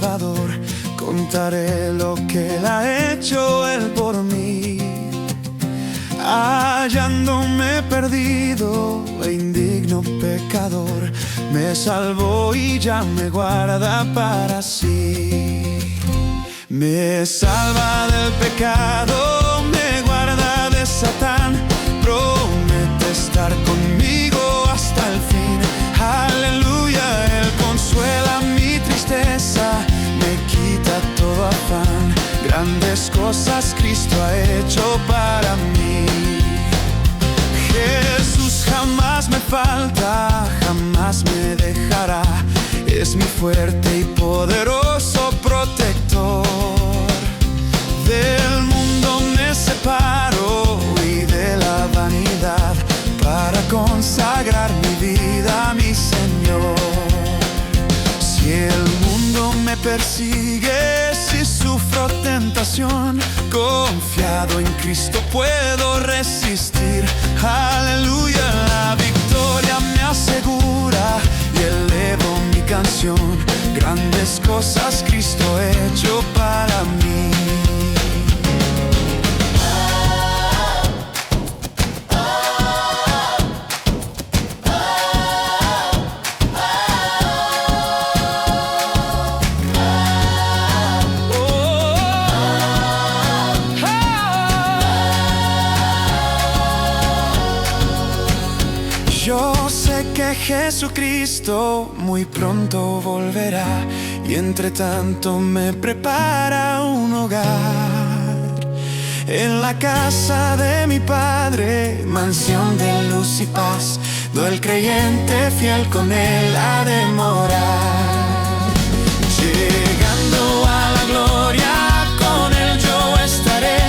Salvador, contaré lo que Él ha hecho Él por mí. Hallándome perdido e indigno pecador, me salvó y ya me guarda para sí. Me salva del pecado, me guarda de Satán, promete estar conmigo hasta el fin. Aleluya, Él consuela mi tristeza, me quita todo afán. Grandes cosas Cristo ha hecho para mí. Jesús jamás me falta, jamás me dejará. Es mi fuerte y poderoso protector. Del mundo me separo y de la vanidad, para consagrar mi vida a mi Señor. Si el mundo me persigue, si sufro tentación, confiado en Cristo puedo resistir. Aleluya, la victoria me asegura y elevo mi canción. Grandes cosas Cristo ha hecho para mí. Yo sé que Jesucristo muy pronto volverá, y entre tanto me prepara un hogar. En la casa de mi Padre, mansión de luz y paz, donde el creyente fiel con Él ha de morar. Llegando a la gloria, con Él yo estaré,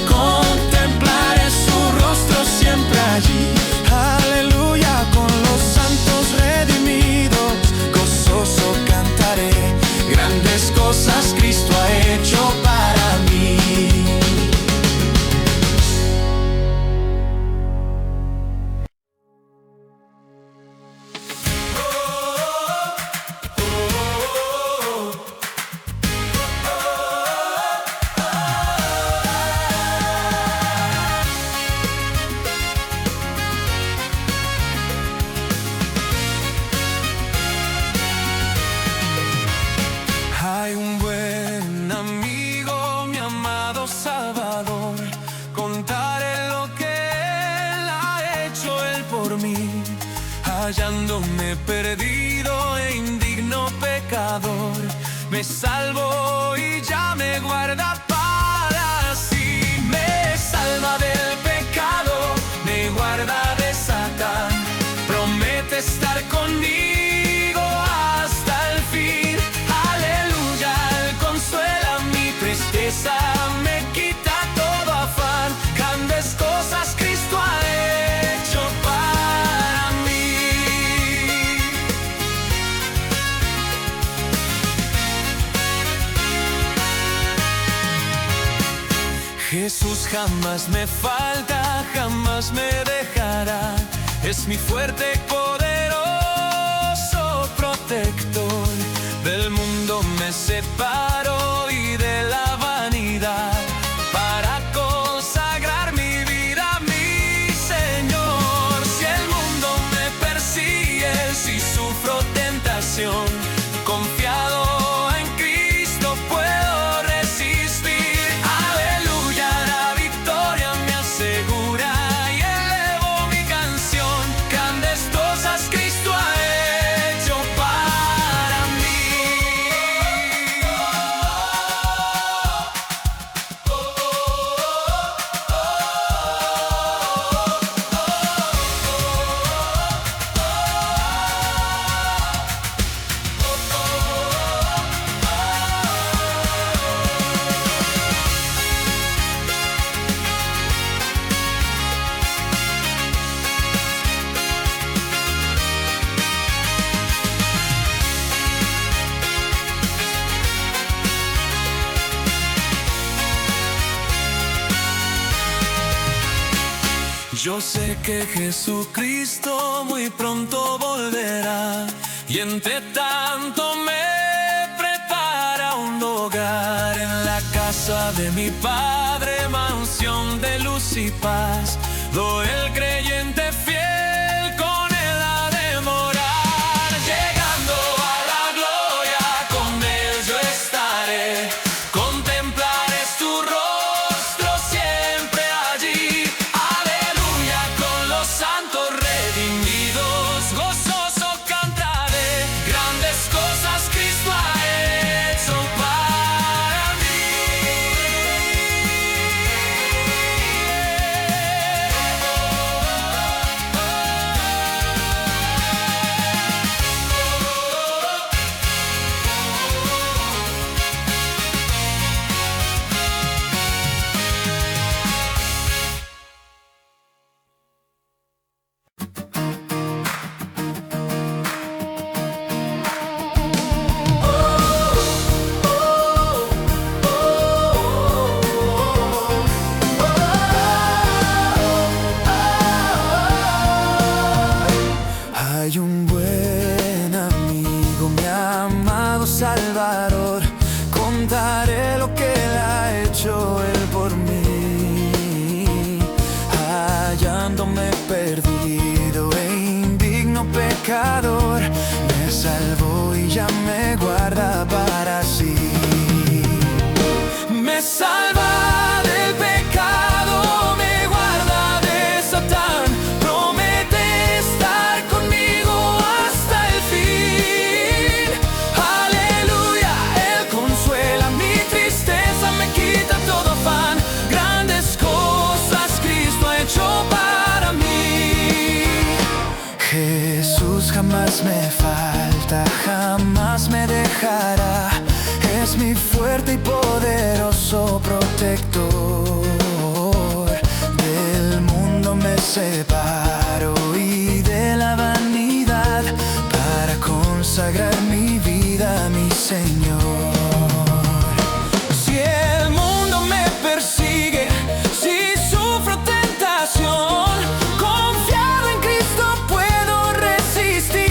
contemplaré su rostro siempre allí. Aleluya, con los santos redimidos, gozoso cantaré. Grandes cosas Cristo ha hecho para mí. Hay un buen amigo, mi amado Salvador, contaré lo que Él ha hecho Él por mí. Hallándome perdido e indigno pecador, me salvó y ya me guarda para sí. Me salva del pecado, me guarda de Satán, promete estar conmigo hasta el fin. Aleluya, Él consuela mi tristeza, me quita todo afán. Grandes cosas Cristo ha hecho para mí. Jesús jamás me falta, jamás me dejará. Es mi fuerte y poderoso protector. Del mundo me separo y de la vanidad, para consagrar mi vida a mi Señor. Si el mundo me persigue, si sufro tentación, confiado en Cristo puedo resistir. Aleluya, la victoria me asegura y elevo mi canción. Grandes cosas Cristo ha hecho para mí. Yo sé que Jesucristo muy pronto volverá, y entre tanto me prepara casa de mi Padre, mansión de luz y paz. Doy el creyente fiel, con él ha de morar. Llegando a la gloria, con él yo estaré. Contemplaré tu rostro siempre allí. Aleluya, con los santos redimidos, gozoso cantaré. Grandes cosas Cristo ha hecho para mí. Hay un buen amigo, mi amado Salvador. Contaré lo que él ha hecho él por mí. Hallándome perdido e indigno pecador, me salvó y ya me guarda para sí. Me salva del pecado, me guarda de Satán. Promete estar conmigo hasta el fin. Aleluya, Él consuela mi tristeza, me quita todo afán. Grandes cosas Cristo ha hecho para mí. Jesús jamás me falta, jamás me dejará. Es mi fuerte y poderoso protector. Del mundo me separo y de la vanidad, para consagrar mi vida a mi Señor. Si el mundo me persigue, si sufro tentación, confiado en Cristo puedo resistir.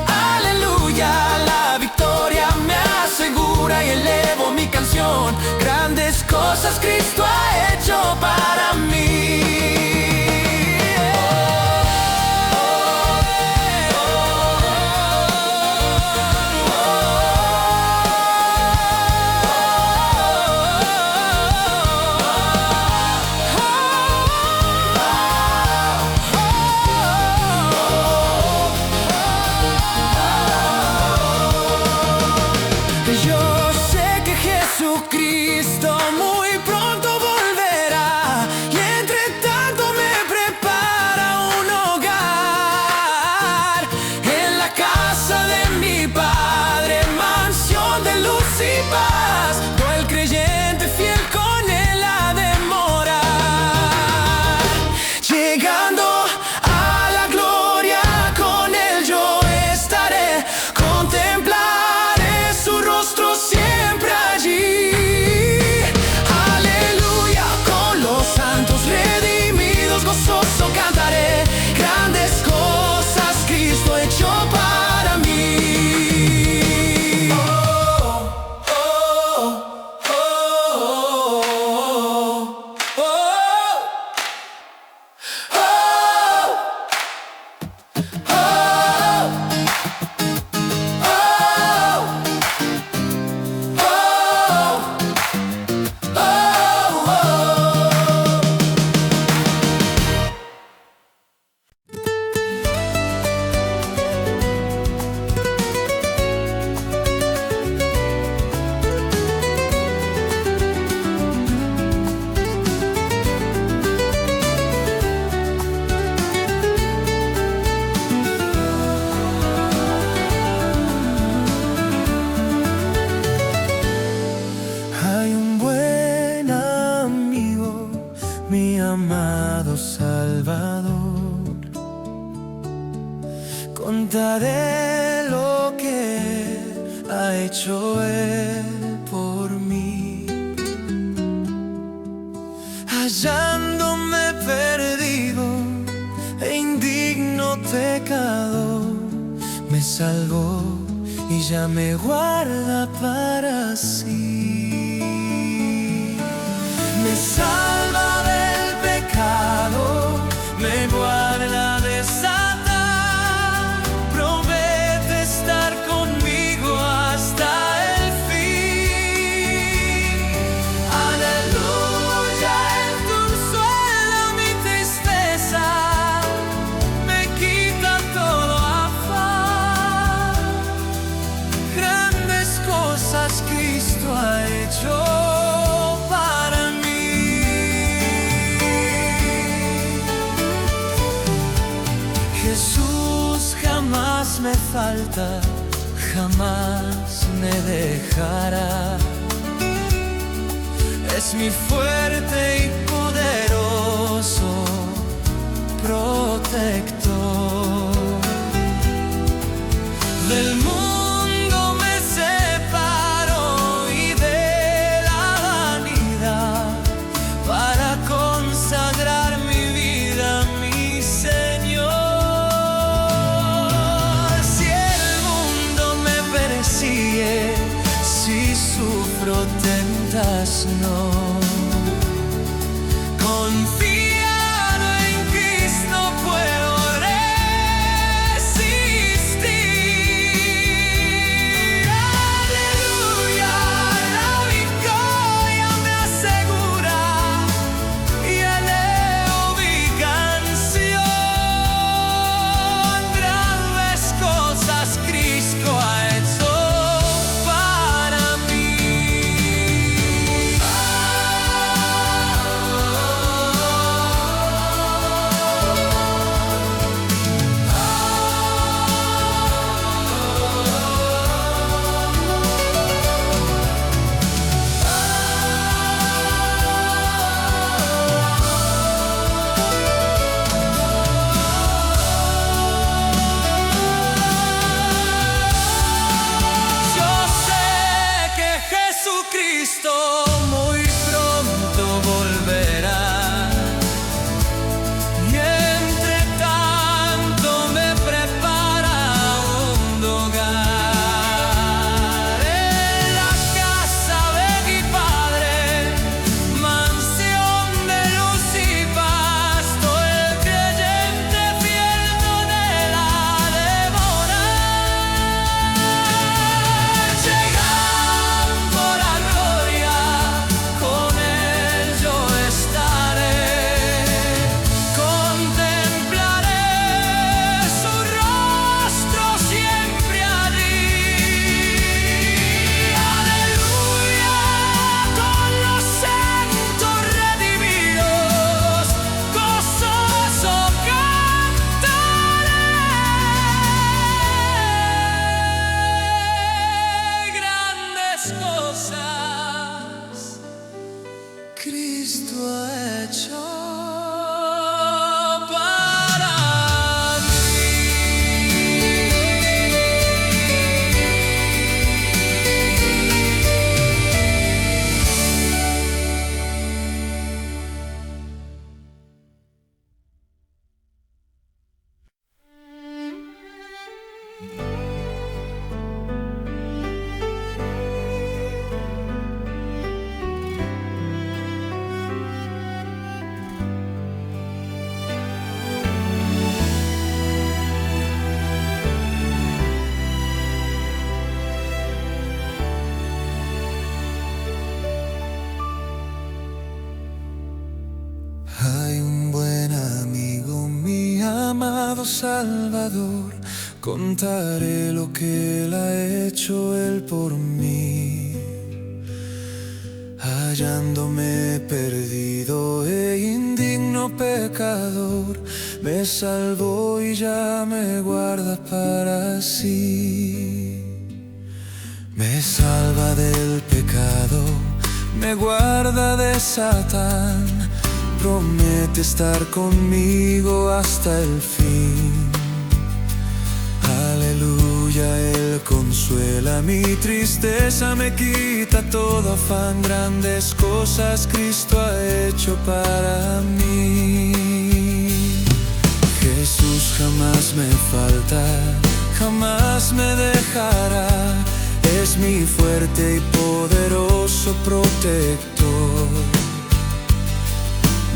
Aleluya, la victoria me asegura y elevo mi canción. Grandes cosas Cristo ha hecho para mí. Yo sé que Jesucristo muy pronto volverá, y entre tanto me prepara un hogar. En la casa de mi Padre, mansión de luz y paz. Todo el creyente fiel con él ha de morar. Llegando a la gloria, con él yo estaré. Contemplaré su rostro siempre allí. Aleluya, con los santos redimidos, gozoso cantaré. Grandes cosas Cristo ha hecho para mí. Hay un buen amigo, mi amado Salvador. Contaré lo que ha hecho él por mí. Hallándome perdido e indigno pecador, me salvó y ya me guarda para sí. me salva del pecado, me guarda de Satán, promete estar conmigo hasta el fin. Aleluya, Él consuela mi tristeza, me quita todo afán. Grandes cosas Cristo ha hecho para mí. Jesús jamás me falta, jamás me dejará. Es mi fuerte y poderoso protector. Del mundo me separo y de la vanidad, para consagrar mi vida a mi Señor. Si el mundo me persigue, si sufro tentación, confiado en Cristo puedo resistir. Aleluya, la victoria me asegura y eleo mi canción. Grandes cosas Cristo ha hecho para mí. Yo sé que Jesucristo muy pronto volverá, y entre tanto me prepara un hogar en la casa de mi Padre, mansión de luz y pasto. El creyente fiel no anhela devorar. Llegando la gloria, con Él yo estaré, contemplaré su rostro siempre allí. Aleluya, con los santos redimidos, gozoso cantaré. Grandes cosas Cristo ha hecho para mí. Hay un buen amigo, mi amado Salvador, contaré lo que Él ha hecho Él por mí. Hallándome perdido e indigno pecador, me salvó y ya me guarda para sí. Me salva del pecado, me guarda de Satán, promete estar conmigo hasta el fin. Aleluya, Él consuela mi tristeza, me quita todo afán. Grandes cosas Cristo ha hecho para mí. Jesús jamás me falta, jamás me dejará. Es mi fuerte y poderoso protector.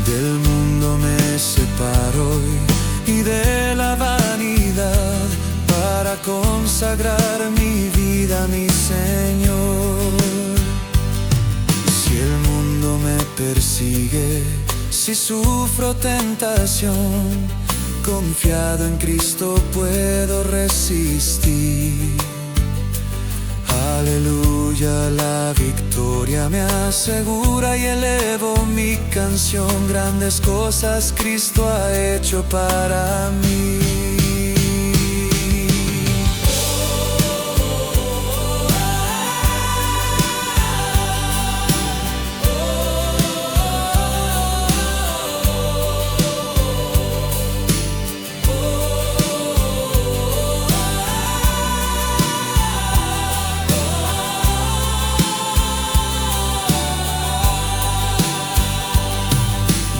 Del mundo me separo y de la vanidad para consagrar mi vida a mi Señor. Si el mundo me persigue, si sufro tentación, confiado en Cristo puedo resistir. Aleluya, la victoria me asegura y elevo mi canción. Grandes cosas Cristo ha hecho para mí.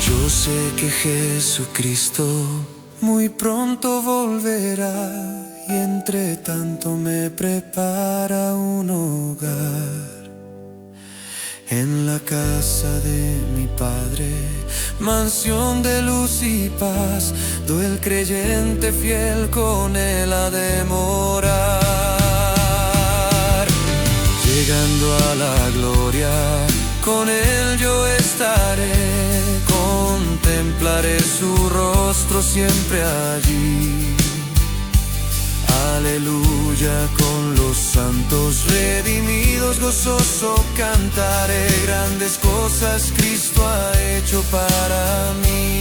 Yo sé que Jesucristo muy pronto volverá y entre tanto me prepara un hogar. En la casa de mi Padre, mansión de luz y paz, do el creyente fiel con Él ha de morar. Llegando a la gloria, con Él yo estaré, contemplaré su rostro siempre allí. Aleluya, con los santos redimidos gozoso cantaré. Grandes cosas Cristo ha hecho para mí.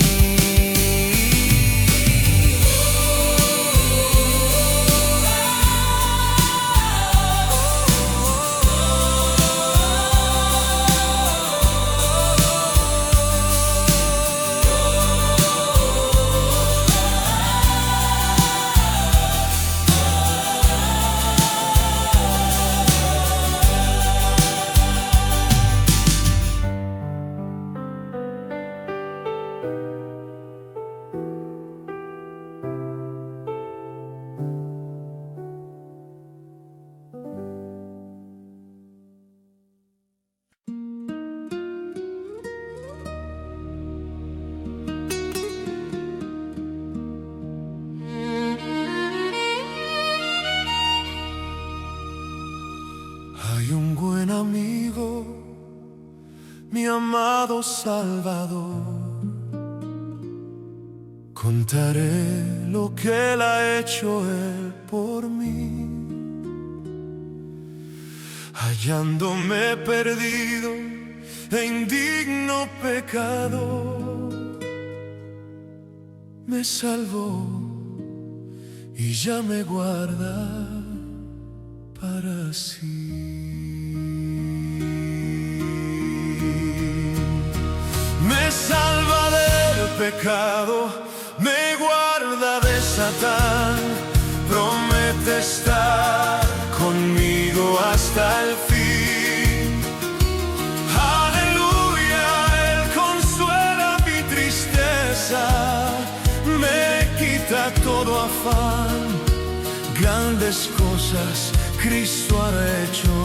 Hay un buen amigo, mi amado Salvador. Contaré lo que Él ha hecho Él por mí. Hallándome perdido e indigno pecado, me salvó y ya me guarda para sí. Me salva del pecado, me guarda de Satán, promete estar conmigo hasta el fin. Aleluya, Él consuela mi tristeza, me quita todo afán. Grandes cosas Cristo ha hecho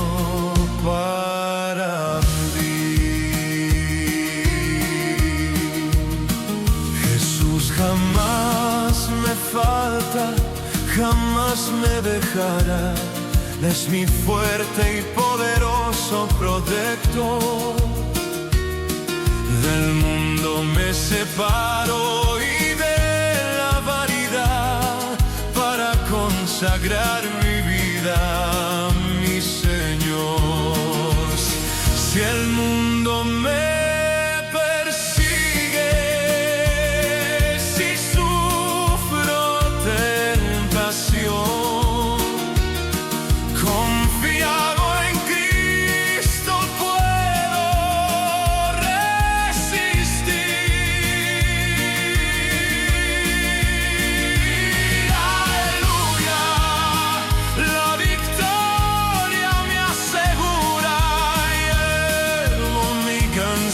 para mí. Jesús jamás me falta, jamás me dejará. Es mi fuerte y poderoso protector. Del mundo me separo y de la vanidad para consagrar mi vida a mi Señor. Si el mundo me persigue, si sufro tentación, confiado en Cristo puedo resistir. Aleluya, la victoria me asegura y elevo mi canción.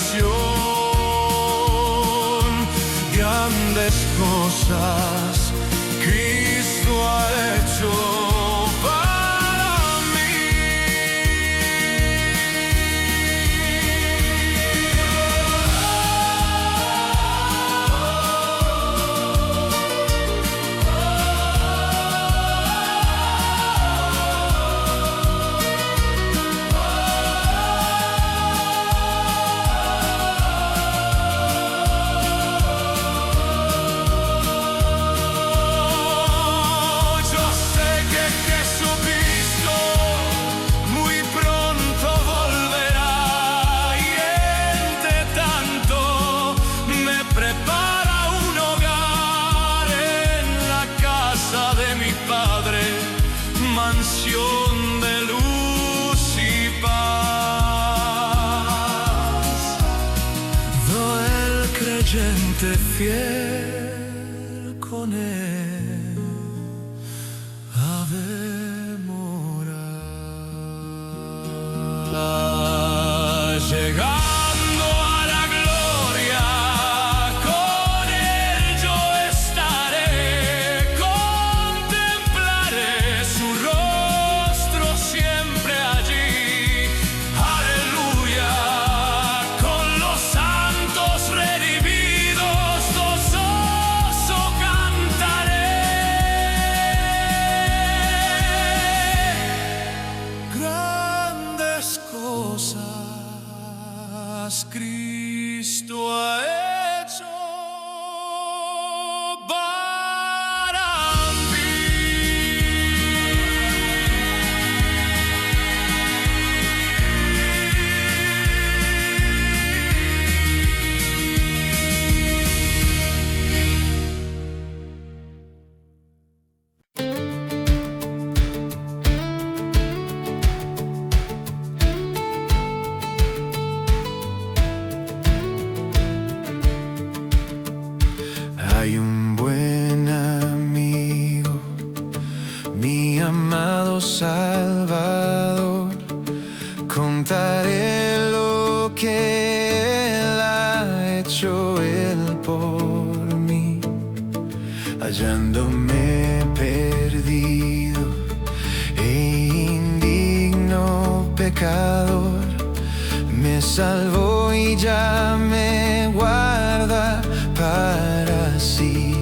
gente fiel con él. Ave morar. Llegando a la gloria, con él yo estaré. Contemplaré su rostro siempre allí. Aleluya, con los santos redimidos gozoso cantaré. Grandes cosas Cristo ha hecho para mí. Hay un buen amigo, mi amado Salvador. Contaré lo que Él ha hecho Él por mí. Hallándome perdido e indigno pecador, me salvó y ya me guarda para sí.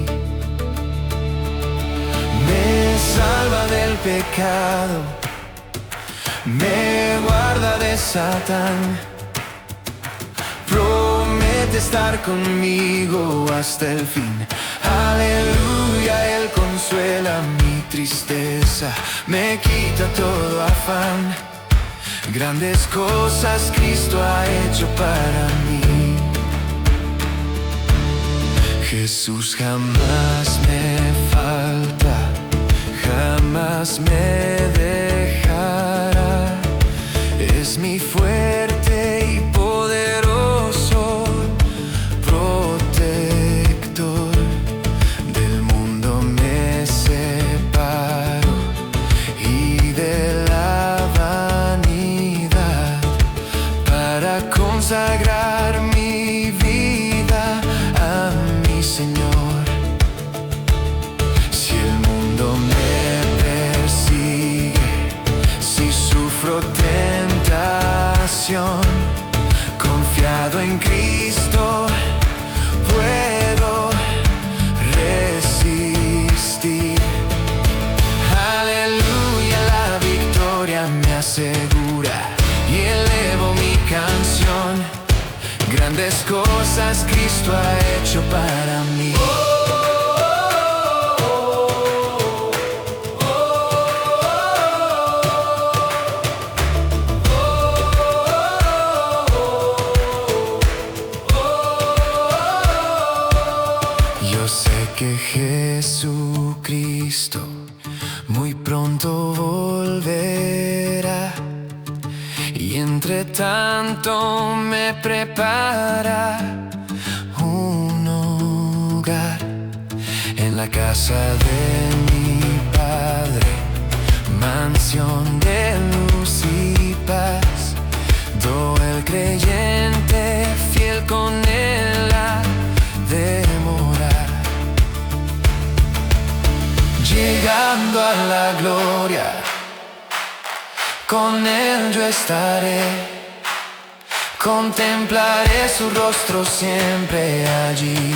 Me salva del pecado, me guarda de Satán. Promete estar conmigo hasta el fin. Aleluya, Él consuela mi tristeza, me quita todo afán. Grandes cosas Cristo ha hecho para mí. Jesús jamás me falta, jamás me dejará. Es mi fuerte y poderoso protector. Del mundo me separo y de la vanidad, para consagrar mi vida a mi Señor. Si el mundo me persigue, si sufro tentación, confiado en Cristo puedo resistir. Aleluya, la victoria me asegura y elevo mi canción. Grandes cosas Cristo ha hecho para mí. Yo sé que Jesucristo muy pronto volverá, y entre tanto me prepara un hogar en la casa de mi Padre, mansión de luz y paz. Todo el creyente fiel con Él ha de morar. Llegando a la gloria, con Él yo estaré. Contemplaré su rostro siempre allí.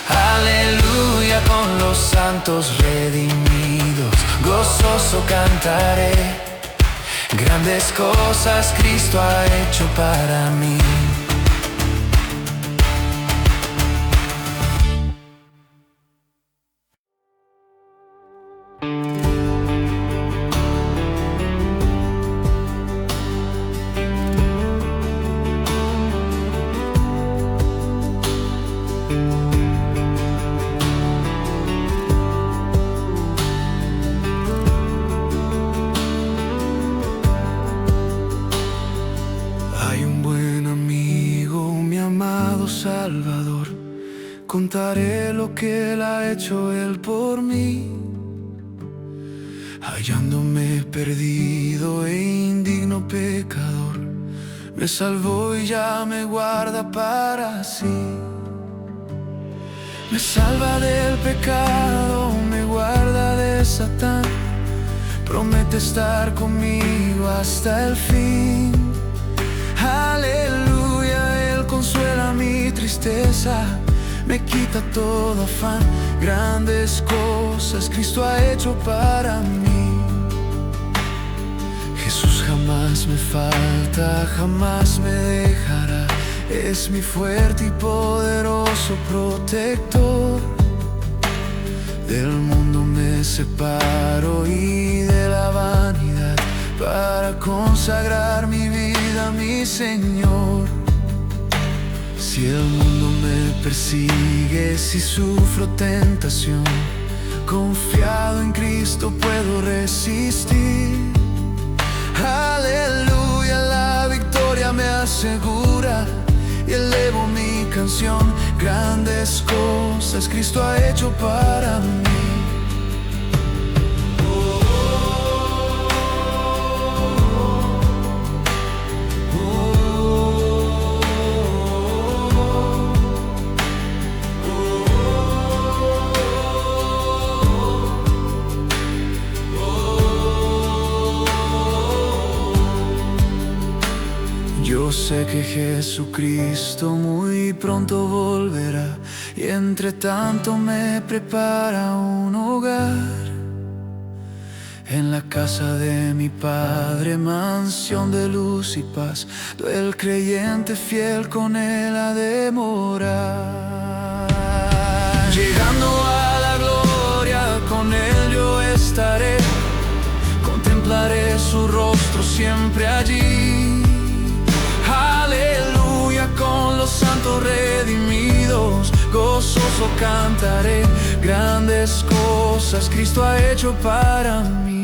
Aleluya, con los santos redimidos gozoso cantaré. Grandes cosas Cristo ha hecho para mí. Salvador, contaré lo que Él ha hecho Él por mí, hallándome perdido e indigno pecador. Me salvó y ya me guarda para sí. Me salva del pecado, me guarda de Satán. Promete estar conmigo hasta el fin. Aleluya, Él consuela mi tristeza, me quita todo afán. Grandes cosas Cristo ha hecho para mí. Jesús jamás me falta, jamás me dejará. Es mi fuerte y poderoso protector. Del mundo me separo y de la vanidad, para consagrar mi vida a mi Señor. Si el mundo me persigue, si sufro tentación, confiado en Cristo puedo resistir. Aleluya, la victoria me asegura y elevo mi canción. Grandes cosas Cristo ha hecho para mí. Yo sé que Jesucristo muy pronto volverá, y entre tanto me prepara un hogar. En la casa de mi Padre, mansión de luz y paz, el creyente fiel con Él ha de morar. Llegando a la gloria, con Él yo estaré, contemplaré su rostro siempre allí. Aleluya, con los santos redimidos, gozoso cantaré. Grandes cosas Cristo ha hecho para mí.